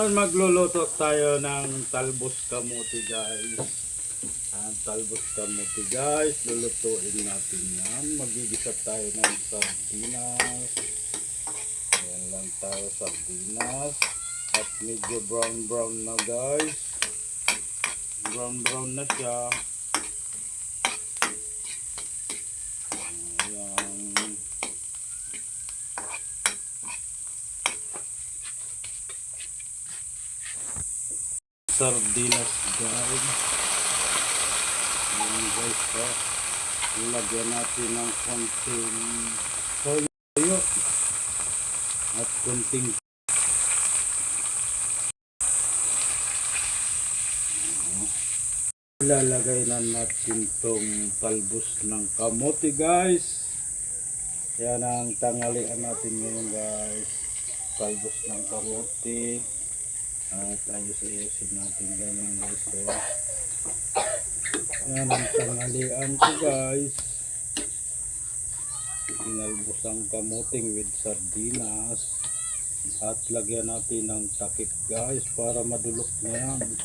Magluluto tayo ng talbos kamote guys. Talbos kamote guys, lulutuin natin yan. Magigisa tayo ng sardinas. Ayan lang tayo sardinas. At medyo brown na guys. Brown na siya. Ayan. Sardinas guys. Ayan guys po. Ilagyan natin ng konting toyo at konting ilalagay na natin tong talbos ng kamote guys. Yan ang tanghalian natin ngayon guys. Talbos ng kamote. At ayos-ayosin natin ganyan guys. So, yan ang tanghalian ko guys. Tinalbos ang kamuting with sardinas. At lagyan natin ng takip guys para madulok na yan.